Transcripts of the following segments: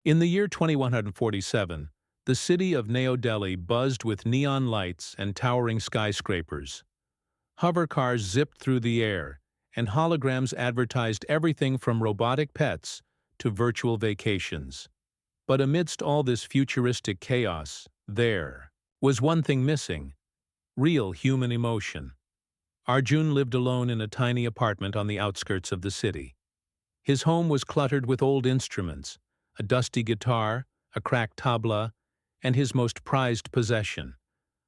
In the year 2147, the city of New Delhi buzzed with neon lights and towering skyscrapers. Hover cars zipped through the air, and holograms advertised everything from robotic pets to virtual vacations. But amidst all this futuristic chaos, there was one thing missing: real human emotion. Arjun lived alone in a tiny apartment on the outskirts of the city. His home was cluttered with old instruments, a dusty guitar, a cracked tabla, and his most prized possession,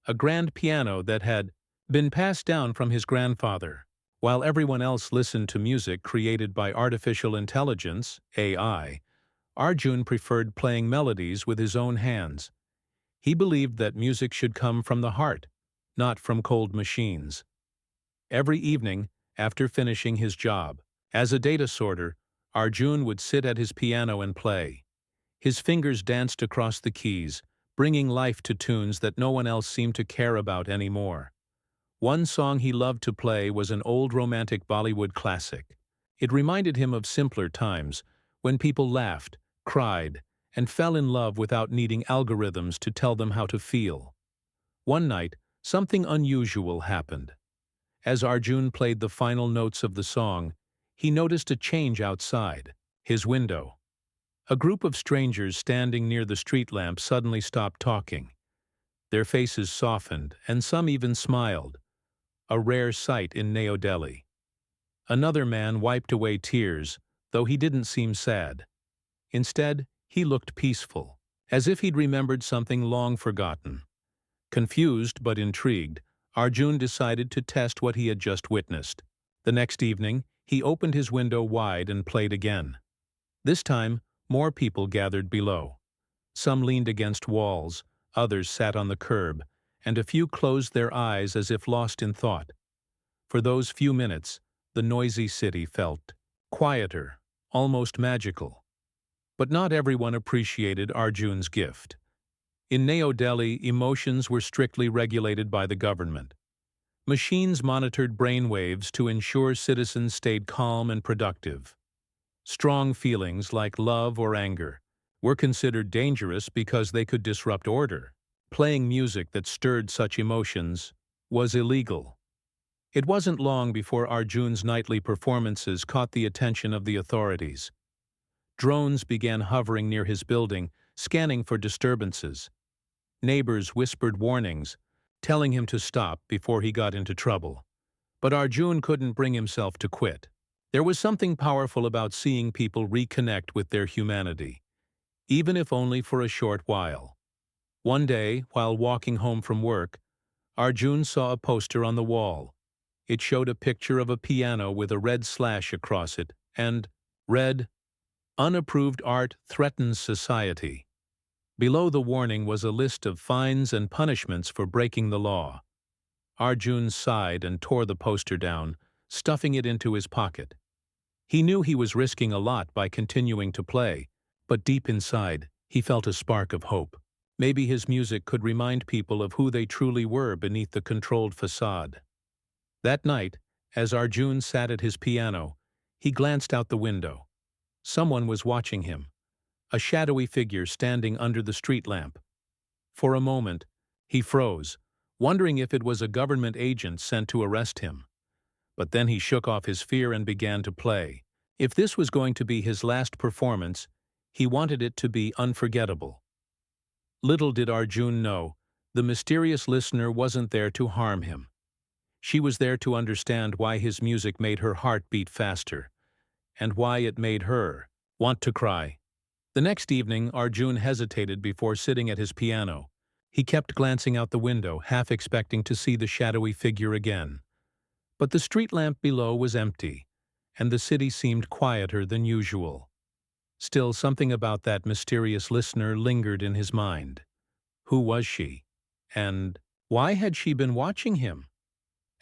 a grand piano that had been passed down from his grandfather. While everyone else listened to music created by artificial intelligence, AI, Arjun preferred playing melodies with his own hands. He believed that music should come from the heart, not from cold machines. Every evening, after finishing his job as a data sorter, Arjun would sit at his piano and play. His fingers danced across the keys, bringing life to tunes that no one else seemed to care about anymore. One song he loved to play was an old romantic Bollywood classic. It reminded him of simpler times, when people laughed, cried, and fell in love without needing algorithms to tell them how to feel. One night, something unusual happened. As Arjun played the final notes of the song, he noticed a change outside his window. A group of strangers standing near the street lamp suddenly stopped talking. Their faces softened, and some even smiled, a rare sight in New Delhi. Another man wiped away tears, though he didn't seem sad. Instead, he looked peaceful, as if he'd remembered something long forgotten. Confused but intrigued, Arjun decided to test what he had just witnessed. The next evening, he opened his window wide and played again. This time, more people gathered below. Some leaned against walls, others sat on the curb, and a few closed their eyes as if lost in thought. For those few minutes, the noisy city felt quieter, almost magical. But not everyone appreciated Arjun's gift. In New Delhi, emotions were strictly regulated by the government. Machines monitored brainwaves to ensure citizens stayed calm and productive. Strong feelings like love or anger were considered dangerous because they could disrupt order. Playing music that stirred such emotions was illegal. It wasn't long before Arjun's nightly performances caught the attention of the authorities. Drones began hovering near his building, scanning for disturbances. Neighbors whispered warnings, telling him to stop before he got into trouble. But Arjun couldn't bring himself to quit. There was something powerful about seeing people reconnect with their humanity, even if only for a short while. One day, while walking home from work, Arjun saw a poster on the wall. It showed a picture of a piano with a red slash across it and read, "Unapproved art threatens society." Below the warning was a list of fines and punishments for breaking the law. Arjun sighed and tore the poster down, stuffing it into his pocket. He knew he was risking a lot by continuing to play, but deep inside, he felt a spark of hope. Maybe his music could remind people of who they truly were beneath the controlled facade. That night, as Arjun sat at his piano, he glanced out the window. Someone was watching him, a shadowy figure standing under the street lamp. For a moment, he froze, wondering if it was a government agent sent to arrest him. But then he shook off his fear and began to play. If this was going to be his last performance, he wanted it to be unforgettable. Little did Arjun know, the mysterious listener wasn't there to harm him. She was there to understand why his music made her heart beat faster, and why it made her want to cry. The next evening, Arjun hesitated before sitting at his piano. He kept glancing out the window, half expecting to see the shadowy figure again. But the street lamp below was empty, and the city seemed quieter than usual. Still, something about that mysterious listener lingered in his mind. Who was she? And why had she been watching him?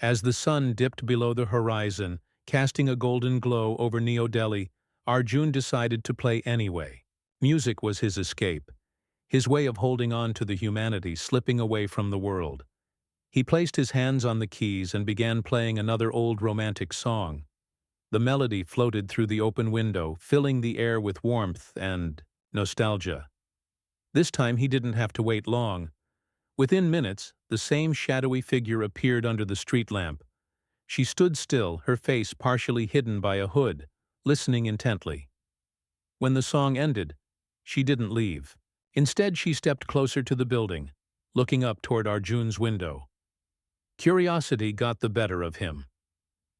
As the sun dipped below the horizon, casting a golden glow over New Delhi, Arjun decided to play anyway. Music was his escape, his way of holding on to the humanity slipping away from the world. He placed his hands on the keys and began playing another old romantic song. The melody floated through the open window, filling the air with warmth and nostalgia. This time he didn't have to wait long. Within minutes, the same shadowy figure appeared under the street lamp. She stood still, her face partially hidden by a hood, listening intently. When the song ended, she didn't leave. Instead, she stepped closer to the building, looking up toward Arjun's window. Curiosity got the better of him.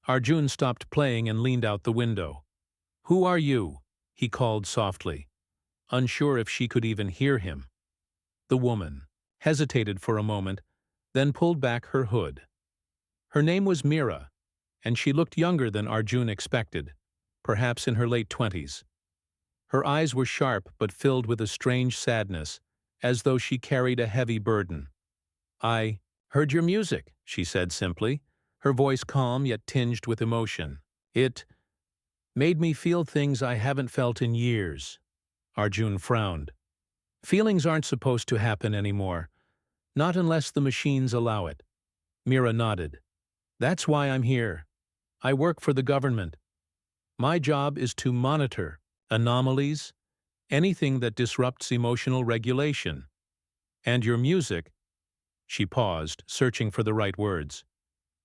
Arjun stopped playing and leaned out the window. "Who are you?" he called softly, unsure if she could even hear him. The woman hesitated for a moment, then pulled back her hood. Her name was Mira, and she looked younger than Arjun expected, perhaps in her late 20s. Her eyes were sharp but filled with a strange sadness, as though she carried a heavy burden. "I heard your music," she said simply, her voice calm yet tinged with emotion. "It made me feel things I haven't felt in years." Arjun frowned. "Feelings aren't supposed to happen anymore, not unless the machines allow it." Mira nodded. "That's why I'm here. I work for the government. My job is to monitor anomalies, anything that disrupts emotional regulation. And your music—" She paused, searching for the right words.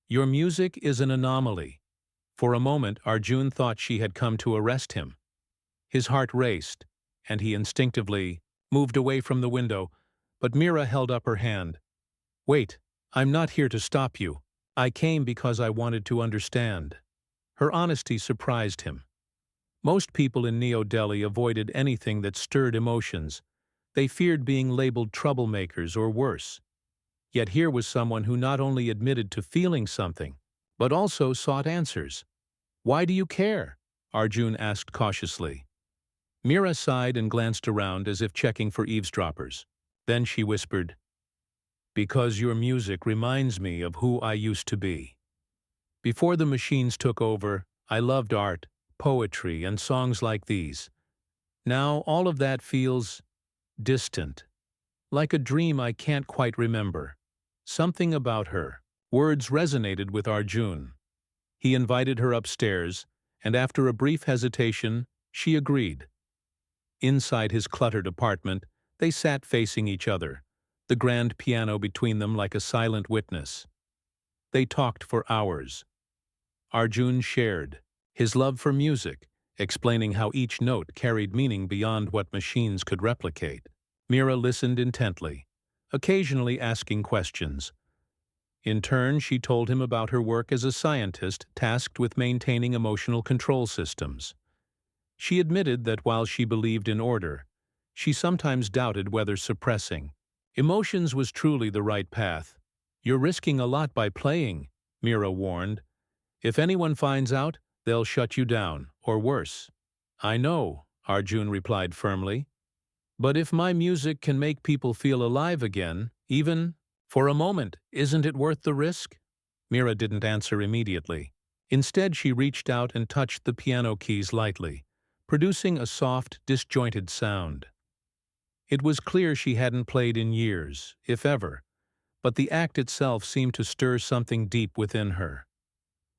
"Your music is an anomaly." For a moment, Arjun thought she had come to arrest him. His heart raced, and he instinctively moved away from the window, but Mira held up her hand. "Wait, I'm not here to stop you. I came because I wanted to understand." Her honesty surprised him. Most people in New Delhi avoided anything that stirred emotions. They feared being labeled troublemakers or worse. Yet here was someone who not only admitted to feeling something, but also sought answers. "Why do you care?" Arjun asked cautiously. Mira sighed and glanced around as if checking for eavesdroppers. Then she whispered, "Because your music reminds me of who I used to be. Before the machines took over, I loved art, poetry, and songs like these. Now all of that feels distant, like a dream I can't quite remember." Something about her words resonated with Arjun. He invited her upstairs, and after a brief hesitation, she agreed. Inside his cluttered apartment, they sat facing each other, the grand piano between them like a silent witness. They talked for hours. Arjun shared his love for music, explaining how each note carried meaning beyond what machines could replicate. Mira listened intently, occasionally asking questions. In turn, she told him about her work as a scientist tasked with maintaining emotional control systems. She admitted that while she believed in order, she sometimes doubted whether suppressing emotions was truly the right path. "You're risking a lot by playing," Mira warned. "If anyone finds out, they'll shut you down, or worse." "I know," Arjun replied firmly. "But if my music can make people feel alive again, even for a moment, isn't it worth the risk?" Mira didn't answer immediately. Instead, she reached out and touched the piano keys lightly, producing a soft, disjointed sound. It was clear she hadn't played in years, if ever, but the act itself seemed to stir something deep within her.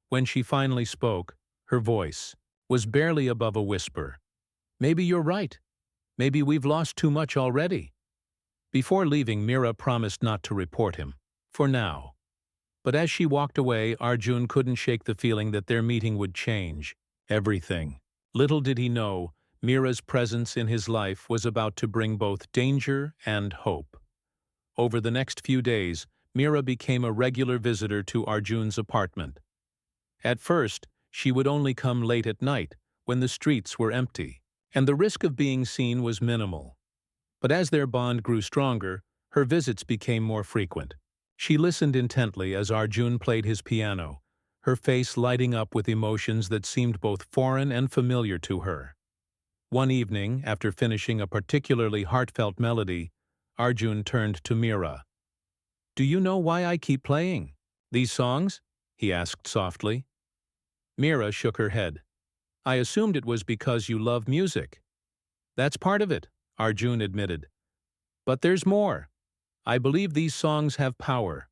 When she finally spoke, her voice was barely above a whisper. "Maybe you're right. Maybe we've lost too much already." Before leaving, Mira promised not to report him, for now. But as she walked away, Arjun couldn't shake the feeling that their meeting would change everything. Little did he know, Mira's presence in his life was about to bring both danger and hope. Over the next few days, Mira became a regular visitor to Arjun's apartment. At first, she would only come late at night, when the streets were empty, and the risk of being seen was minimal. But as their bond grew stronger, her visits became more frequent. She listened intently as Arjun played his piano, her face lighting up with emotions that seemed both foreign and familiar to her. One evening, after finishing a particularly heartfelt melody, Arjun turned to Mira. "Do you know why I keep playing these songs?" he asked softly. Mira shook her head. "I assumed it was because you love music." "That's part of it," Arjun admitted. "But there's more. I believe these songs have power.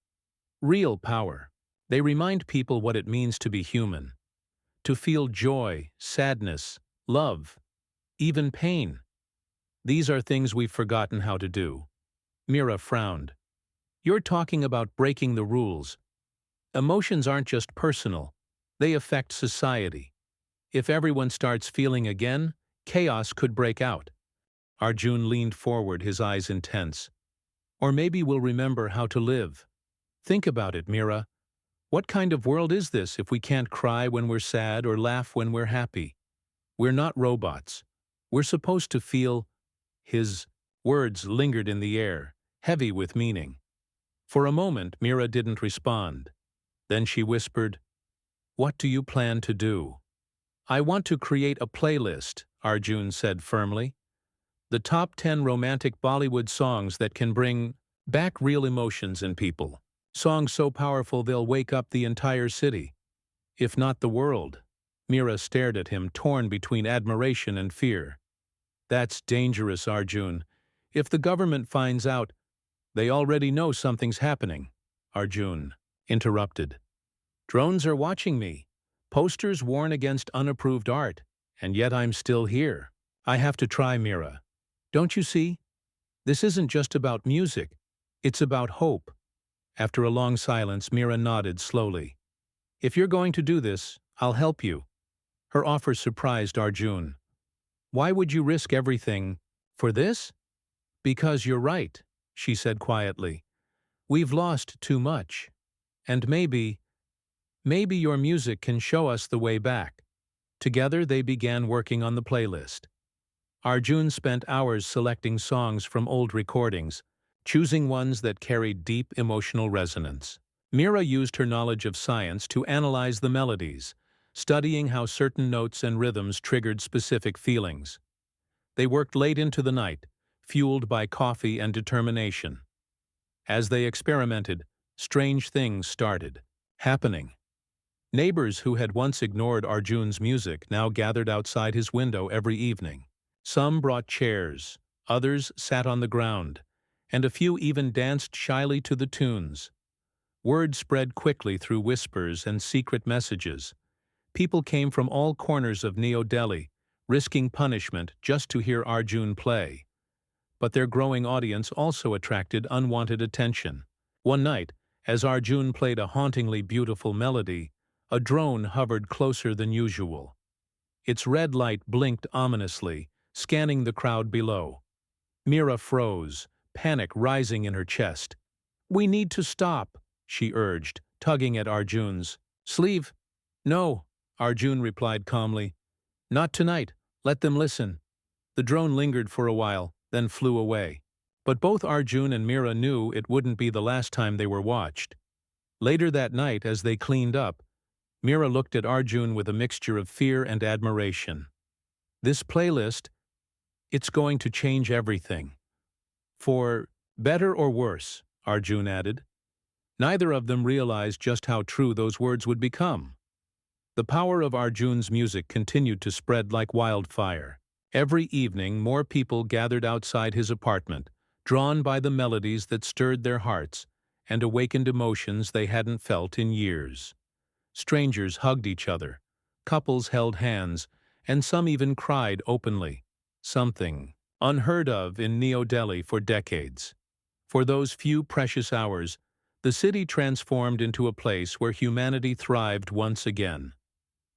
Real power. They remind people what it means to be human. To feel joy, sadness, love, even pain. These are things we've forgotten how to do. Mira frowned. You're talking about breaking the rules. Emotions aren't just personal. They affect society. If everyone starts feeling again, chaos could break out. Arjun leaned forward, his eyes intense. Or maybe we'll remember how to live. Think about it, Mira. What kind of world is this if we can't cry when we're sad or laugh when we're happy? We're not robots. We're supposed to feel. His words lingered in the air, heavy with meaning. For a moment, Mira didn't respond. Then she whispered, "What do you plan to do?" "I want to create a playlist," Arjun said firmly. "The top 10 romantic Bollywood songs that can bring back real emotions in people. Songs so powerful they'll wake up the entire city, if not the world." Mira stared at him, torn between admiration and fear. "That's dangerous, Arjun. If the government finds out, they already know something's happening." Arjun interrupted. "Drones are watching me. Posters warn against unapproved art, and yet I'm still here. I have to try, Mira. Don't you see? This isn't just about music. It's about hope." After a long silence, Mira nodded slowly. "If you're going to do this, I'll help you." Her offer surprised Arjun. "Why would you risk everything for this?" "Because you're right," she said quietly. "We've lost too much. And maybe your music can show us the way back." Together they began working on the playlist. Arjun spent hours selecting songs from old recordings, choosing ones that carried deep emotional resonance. Mira used her knowledge of science to analyze the melodies, studying how certain notes and rhythms triggered specific feelings. They worked late into the night, fueled by coffee and determination. As they experimented, strange things started happening. Neighbors who had once ignored Arjun's music now gathered outside his window every evening. Some brought chairs, others sat on the ground, and a few even danced shyly to the tunes. Word spread quickly through whispers and secret messages. People came from all corners of New Delhi, risking punishment just to hear Arjun play. But their growing audience also attracted unwanted attention. One night, as Arjun played a hauntingly beautiful melody, a drone hovered closer than usual. Its red light blinked ominously, scanning the crowd below. Mira froze, panic rising in her chest. "We need to stop," she urged, tugging at Arjun's sleeve. "No," Arjun replied calmly. "Not tonight. Let them listen." The drone lingered for a while, then flew away. But both Arjun and Mira knew it wouldn't be the last time they were watched. Later that night, as they cleaned up, Mira looked at Arjun with a mixture of fear and admiration. "This playlist, it's going to change everything. For better or worse," Arjun added. Neither of them realized just how true those words would become. The power of Arjun's music continued to spread like wildfire. Every evening, more people gathered outside his apartment, drawn by the melodies that stirred their hearts and awakened emotions they hadn't felt in years. Strangers hugged each other, couples held hands, and some even cried openly, something unheard of in New Delhi for decades. For those few precious hours, the city transformed into a place where humanity thrived once again.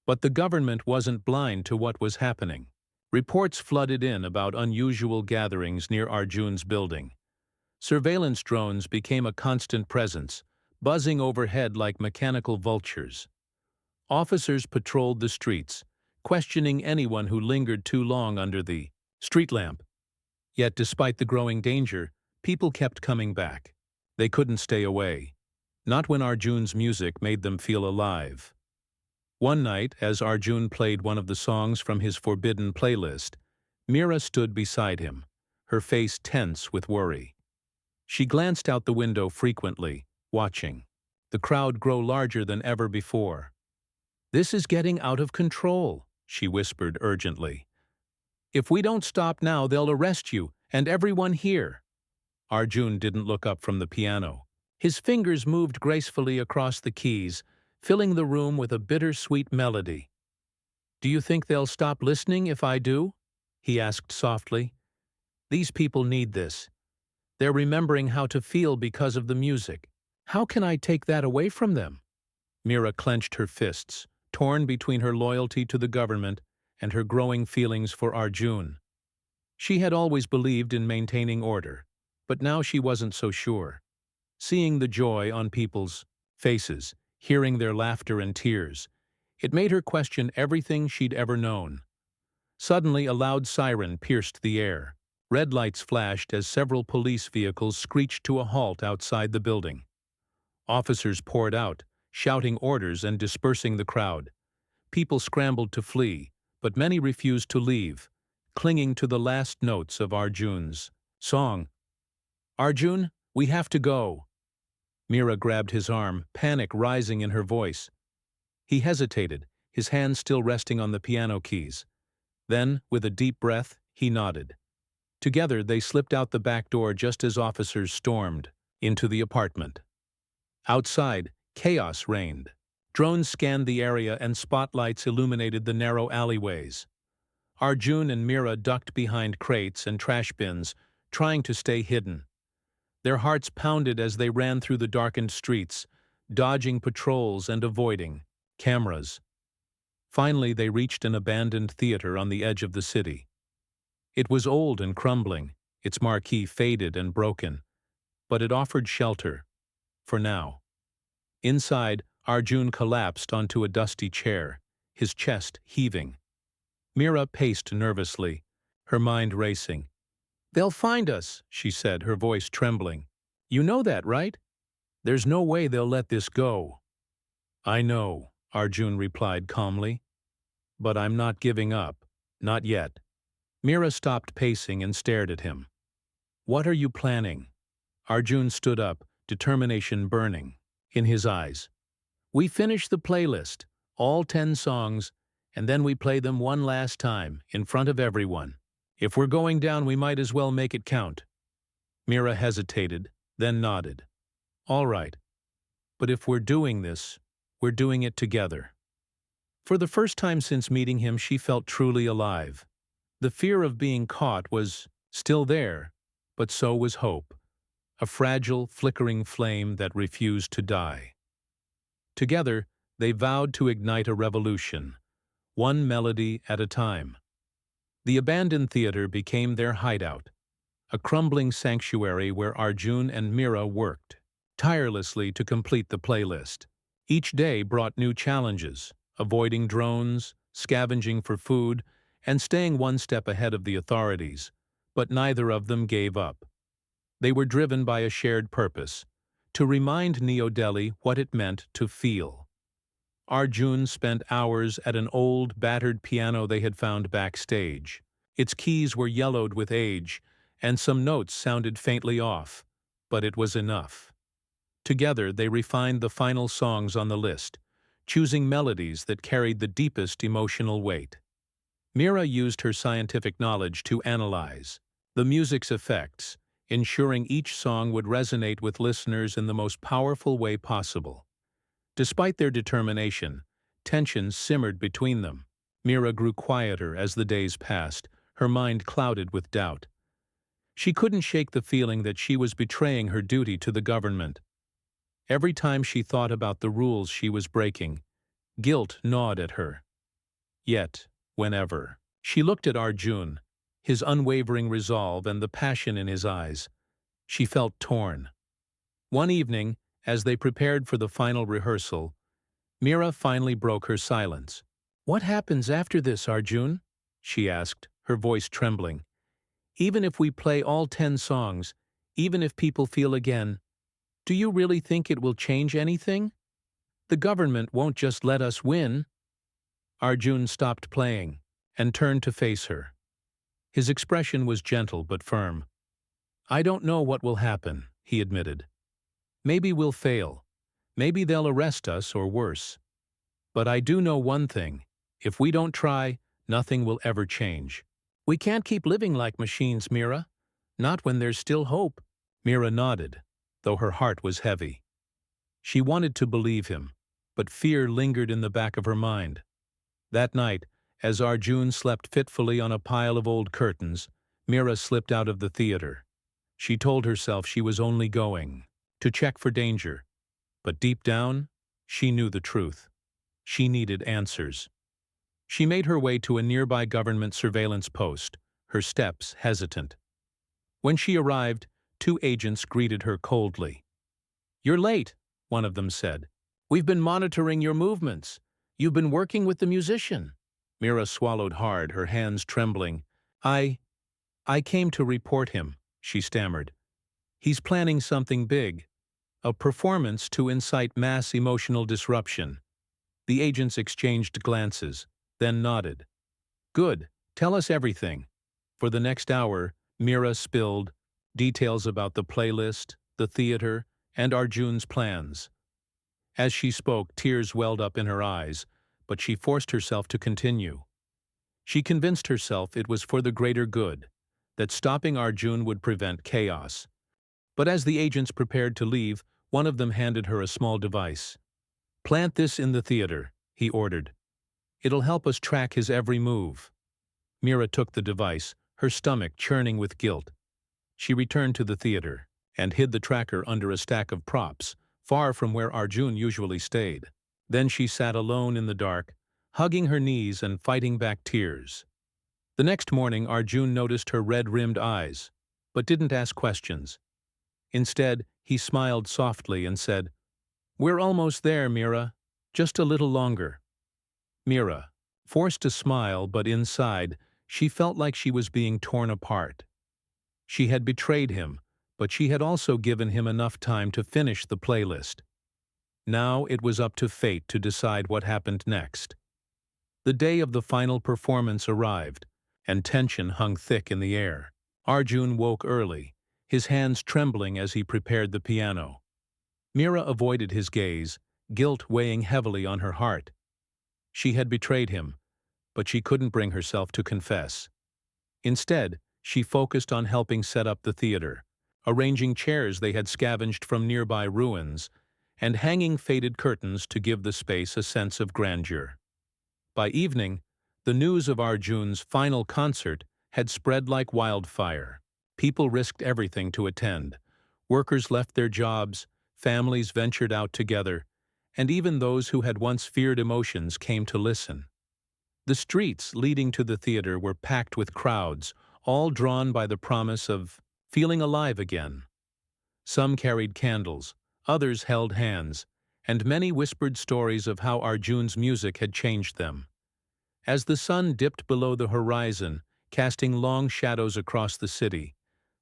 But the government wasn't blind to what was happening. Reports flooded in about unusual gatherings near Arjun's building. Surveillance drones became a constant presence, buzzing overhead like mechanical vultures. Officers patrolled the streets, questioning anyone who lingered too long under the street lamp. Yet despite the growing danger, people kept coming back. They couldn't stay away. Not when Arjun's music made them feel alive. One night, as Arjun played one of the songs from his forbidden playlist, Mira stood beside him, her face tense with worry. She glanced out the window frequently, watching the crowd grow larger than ever before. "This is getting out of control," she whispered urgently. "If we don't stop now, they'll arrest you and everyone here." Arjun didn't look up from the piano. His fingers moved gracefully across the keys, filling the room with a bittersweet melody. "Do you think they'll stop listening if I do?" he asked softly. These people need this. They're remembering how to feel because of the music. How can I take that away from them? Mira clenched her fists, torn between her loyalty to the government and her growing feelings for Arjun. She had always believed in maintaining order, but now she wasn't so sure. Seeing the joy on people's faces, hearing their laughter and tears, it made her question everything she'd ever known. Suddenly, a loud siren pierced the air. Red lights flashed as several police vehicles screeched to a halt outside the building. Officers poured out, shouting orders and dispersing the crowd. People scrambled to flee, but many refused to leave, clinging to the last notes of Arjun's song. "Arjun, we have to go." Mira grabbed his arm, panic rising in her voice. He hesitated, his hands still resting on the piano keys. Then, with a deep breath, he nodded. Together, they slipped out the back door just as officers stormed into the apartment. Outside, chaos reigned. Drones scanned the area and spotlights illuminated the narrow alleyways. Arjun and Mira ducked behind crates and trash bins, trying to stay hidden. Their hearts pounded as they ran through the darkened streets, dodging patrols and avoiding cameras. Finally, they reached an abandoned theater on the edge of the city. It was old and crumbling, its marquee faded and broken, but it offered shelter, for now. Inside, Arjun collapsed onto a dusty chair, his chest heaving. Mira paced nervously, her mind racing. "They'll find us," she said, her voice trembling. "You know that, right? There's no way they'll let this go." "I know," Arjun replied calmly. "But I'm not giving up. Not yet." Mira stopped pacing and stared at him. "What are you planning?" Arjun stood up, determination burning in his eyes. "We finish the playlist, all 10 songs, and then we play them one last time, in front of everyone. If we're going down, we might as well make it count." Mira hesitated, then nodded. "All right. But if we're doing this, we're doing it together." For the first time since meeting him, she felt truly alive. The fear of being caught was still there, but so was hope, a fragile, flickering flame that refused to die. Together, they vowed to ignite a revolution, one melody at a time. The abandoned theater became their hideout, a crumbling sanctuary where Arjun and Mira worked tirelessly to complete the playlist. Each day brought new challenges, avoiding drones, scavenging for food, and staying one step ahead of the authorities, but neither of them gave up. They were driven by a shared purpose, to remind New Delhi what it meant to feel. Arjun spent hours at an old, battered piano they had found backstage. Its keys were yellowed with age, and some notes sounded faintly off, but it was enough. Together, they refined the final songs on the list, choosing melodies that carried the deepest emotional weight. Mira used her scientific knowledge to analyze the music's effects, ensuring each song would resonate with listeners in the most powerful way possible. Despite their determination, tensions simmered between them. Mira grew quieter as the days passed, her mind clouded with doubt. She couldn't shake the feeling that she was betraying her duty to the government. Every time she thought about the rules she was breaking, guilt gnawed at her. Yet, whenever she looked at Arjun, his unwavering resolve and the passion in his eyes, she felt torn. One evening, as they prepared for the final rehearsal, Mira finally broke her silence. "What happens after this, Arjun?" she asked, her voice trembling. "Even if we play all 10 songs, even if people feel again, do you really think it will change anything? The government won't just let us win." Arjun stopped playing and turned to face her. His expression was gentle but firm. "I don't know what will happen," he admitted. "Maybe we'll fail. Maybe they'll arrest us or worse. But I do know one thing. If we don't try, nothing will ever change. We can't keep living like machines, Mira. Not when there's still hope." Mira nodded, though her heart was heavy. She wanted to believe him, but fear lingered in the back of her mind. That night, as Arjun slept fitfully on a pile of old curtains, Mira slipped out of the theater. She told herself she was only going to check for danger, but deep down, she knew the truth. She needed answers. She made her way to a nearby government surveillance post, her steps hesitant. When she arrived, two agents greeted her coldly. "You're late," one of them said. "We've been monitoring your movements. You've been working with the musician." Mira swallowed hard, her hands trembling. I came to report him," she stammered. "He's planning something big. A performance to incite mass emotional disruption." The agents exchanged glances, then nodded. "Good, tell us everything." For the next hour, Mira spilled details about the playlist, the theater, and Arjun's plans. As she spoke, tears welled up in her eyes, but she forced herself to continue. She convinced herself it was for the greater good, that stopping Arjun would prevent chaos. But as the agents prepared to leave, one of them handed her a small device. "Plant this in the theater," he ordered. "It'll help us track his every move." Mira took the device, her stomach churning with guilt. She returned to the theater and hid the tracker under a stack of props, far from where Arjun usually stayed. Then she sat alone in the dark, hugging her knees and fighting back tears. The next morning, Arjun noticed her red-rimmed eyes, but didn't ask questions. Instead, he smiled softly and said, "We're almost there, Mira. Just a little longer." Mira, forced to smile, but inside, she felt like she was being torn apart. She had betrayed him, but she had also given him enough time to finish the playlist. Now it was up to fate to decide what happened next. The day of the final performance arrived, and tension hung thick in the air. Arjun woke early, his hands trembling as he prepared the piano. Mira avoided his gaze, guilt weighing heavily on her heart. She had betrayed him, but she couldn't bring herself to confess. Instead, she focused on helping set up the theater, arranging chairs they had scavenged from nearby ruins, and hanging faded curtains to give the space a sense of grandeur. By evening, the news of Arjun's final concert had spread like wildfire. People risked everything to attend. Workers left their jobs, families ventured out together, and even those who had once feared emotions came to listen. The streets leading to the theater were packed with crowds, all drawn by the promise of feeling alive again. Some carried candles, others held hands, and many whispered stories of how Arjun's music had changed them. As the sun dipped below the horizon, casting long shadows across the city,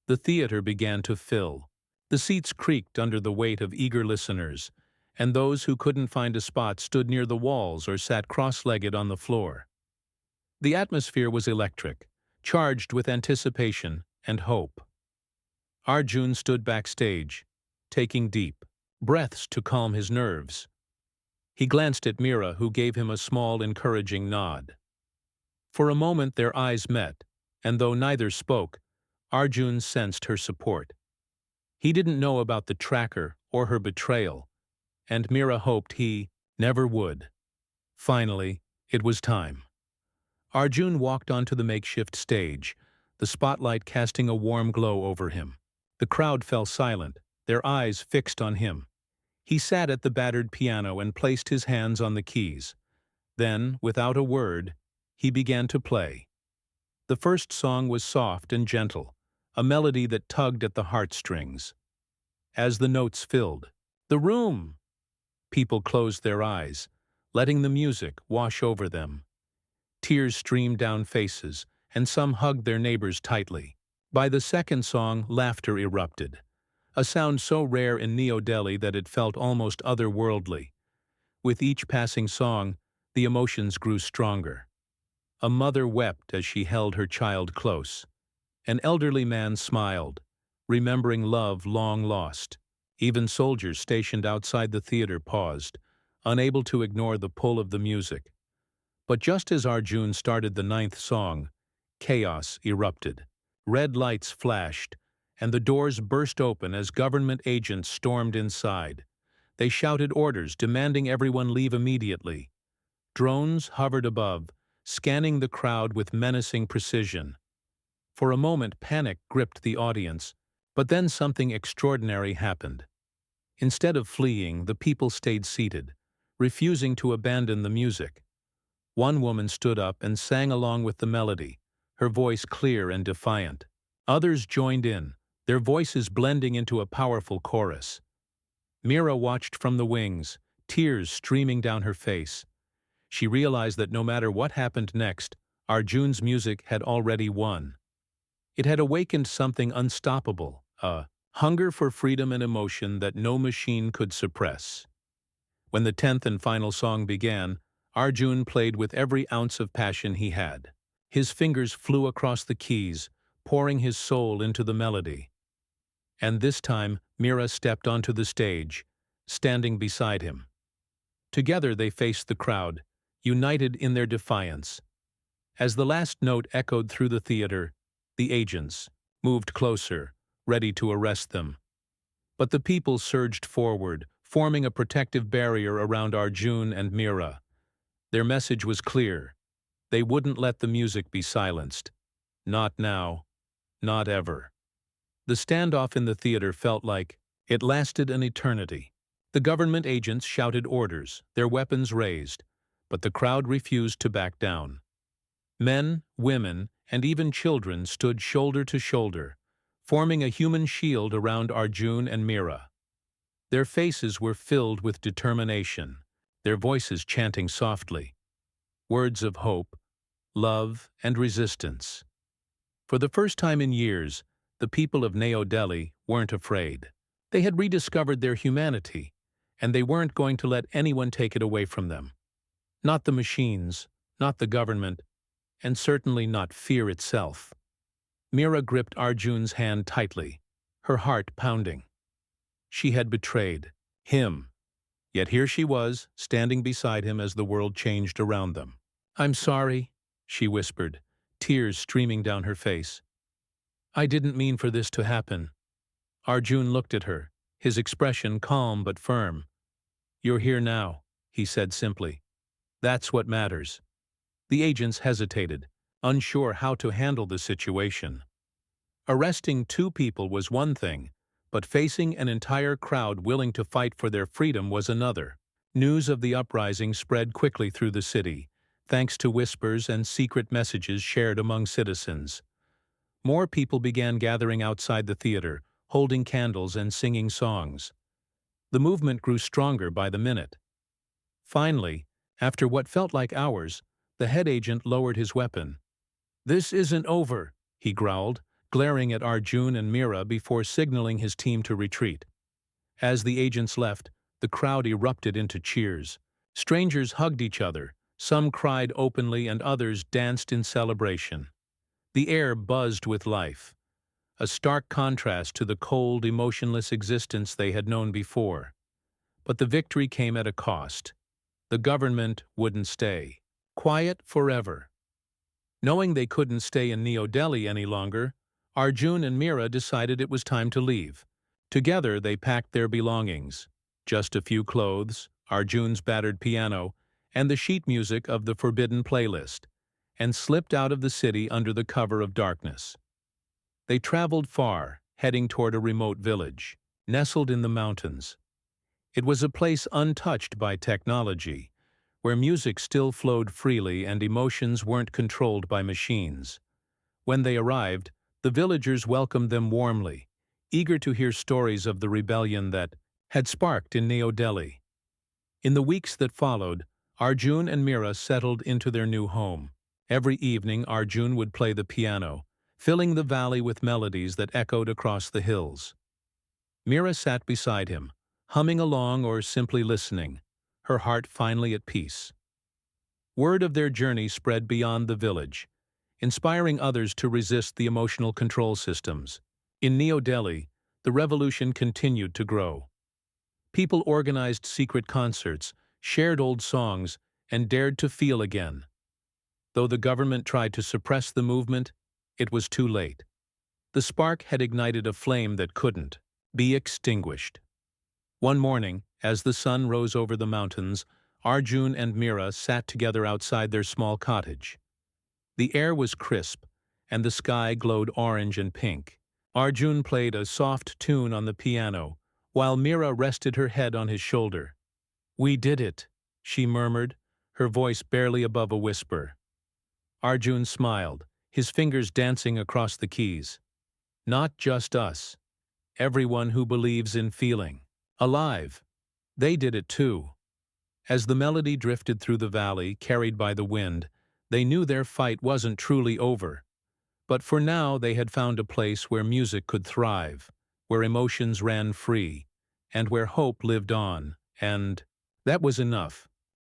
the theater began to fill. The seats creaked under the weight of eager listeners, and those who couldn't find a spot stood near the walls or sat cross-legged on the floor. The atmosphere was electric, charged with anticipation and hope. Arjun stood backstage, taking deep breaths to calm his nerves. He glanced at Mira, who gave him a small, encouraging nod. For a moment their eyes met, and though neither spoke, Arjun sensed her support. He didn't know about the tracker or her betrayal, and Mira hoped he never would. Finally, it was time. Arjun walked onto the makeshift stage, the spotlight casting a warm glow over him. The crowd fell silent, their eyes fixed on him. He sat at the battered piano and placed his hands on the keys. Then, without a word, he began to play. The first song was soft and gentle, a melody that tugged at the heartstrings. As the notes filled the room, people closed their eyes, letting the music wash over them. Tears streamed down faces, and some hugged their neighbors tightly. By the second song, laughter erupted, a sound so rare in New Delhi that it felt almost otherworldly. With each passing song, the emotions grew stronger. A mother wept as she held her child close. An elderly man smiled, remembering love long lost. Even soldiers stationed outside the theater paused, unable to ignore the pull of the music. But just as Arjun started the ninth song, chaos erupted. Red lights flashed, and the doors burst open as government agents stormed inside. They shouted orders demanding everyone leave immediately. Drones hovered above, scanning the crowd with menacing precision. For a moment, panic gripped the audience, but then something extraordinary happened. Instead of fleeing, the people stayed seated, refusing to abandon the music. One woman stood up and sang along with the melody, her voice clear and defiant. Others joined in, their voices blending into a powerful chorus. Mira watched from the wings, tears streaming down her face. She realized that no matter what happened next, Arjun's music had already won. It had awakened something unstoppable, a hunger for freedom and emotion that no machine could suppress. When the 10th and final song began, Arjun played with every ounce of passion he had. His fingers flew across the keys, pouring his soul into the melody. And this time, Mira stepped onto the stage, standing beside him. Together they faced the crowd, united in their defiance. As the last note echoed through the theater, the agents moved closer, ready to arrest them. But the people surged forward, forming a protective barrier around Arjun and Mira. Their message was clear. They wouldn't let the music be silenced. Not now. Not ever. The standoff in the theater felt like it lasted an eternity. The government agents shouted orders, their weapons raised, but the crowd refused to back down. Men, women, and even children stood shoulder to shoulder, forming a human shield around Arjun and Mira. Their faces were filled with determination, their voices chanting softly. Words of hope, love, and resistance. For the first time in years, the people of New Delhi weren't afraid. They had rediscovered their humanity, and they weren't going to let anyone take it away from them. Not the machines, not the government, and certainly not fear itself. Mira gripped Arjun's hand tightly, her heart pounding. She had betrayed him, yet here she was, standing beside him as the world changed around them. "I'm sorry," she whispered, tears streaming down her face. "I didn't mean for this to happen." Arjun looked at her, his expression calm but firm. "You're here now," he said simply. "That's what matters." The agents hesitated, unsure how to handle the situation. Arresting two people was one thing, but facing an entire crowd willing to fight for their freedom was another. News of the uprising spread quickly through the city, thanks to whispers and secret messages shared among citizens. More people began gathering outside the theater, holding candles and singing songs. The movement grew stronger by the minute. Finally, after what felt like hours, the head agent lowered his weapon. "This isn't over," he growled, glaring at Arjun and Mira before signaling his team to retreat. As the agents left, the crowd erupted into cheers. Strangers hugged each other, some cried openly and others danced in celebration. The air buzzed with life, a stark contrast to the cold, emotionless existence they had known before. But the victory came at a cost. The government wouldn't stay quiet forever. Knowing they couldn't stay in New Delhi any longer, Arjun and Mira decided it was time to leave. Together they packed their belongings, just a few clothes, Arjun's battered piano, and the sheet music of the forbidden playlist, and slipped out of the city under the cover of darkness. They traveled far, heading toward a remote village, nestled in the mountains. It was a place untouched by technology, where music still flowed freely and emotions weren't controlled by machines. When they arrived, the villagers welcomed them warmly, eager to hear stories of the rebellion that had sparked in New Delhi. In the weeks that followed, Arjun and Mira settled into their new home. Every evening, Arjun would play the piano, filling the valley with melodies that echoed across the hills. Mira sat beside him, humming along or simply listening, her heart finally at peace. Word of their journey spread beyond the village, inspiring others to resist the emotional control systems. In New Delhi, the revolution continued to grow. People organized secret concerts, shared old songs, and dared to feel again. Though the government tried to suppress the movement, it was too late. The spark had ignited a flame that couldn't be extinguished. One morning, as the sun rose over the mountains, Arjun and Mira sat together outside their small cottage. The air was crisp, and the sky glowed orange and pink. Arjun played a soft tune on the piano, while Mira rested her head on his shoulder. "We did it," she murmured, her voice barely above a whisper. Arjun smiled, his fingers dancing across the keys. "Not just us. Everyone who believes in feeling alive. They did it too." As the melody drifted through the valley, carried by the wind, they knew their fight wasn't truly over. But for now they had found a place where music could thrive, where emotions ran free, and where hope lived on, and that was enough.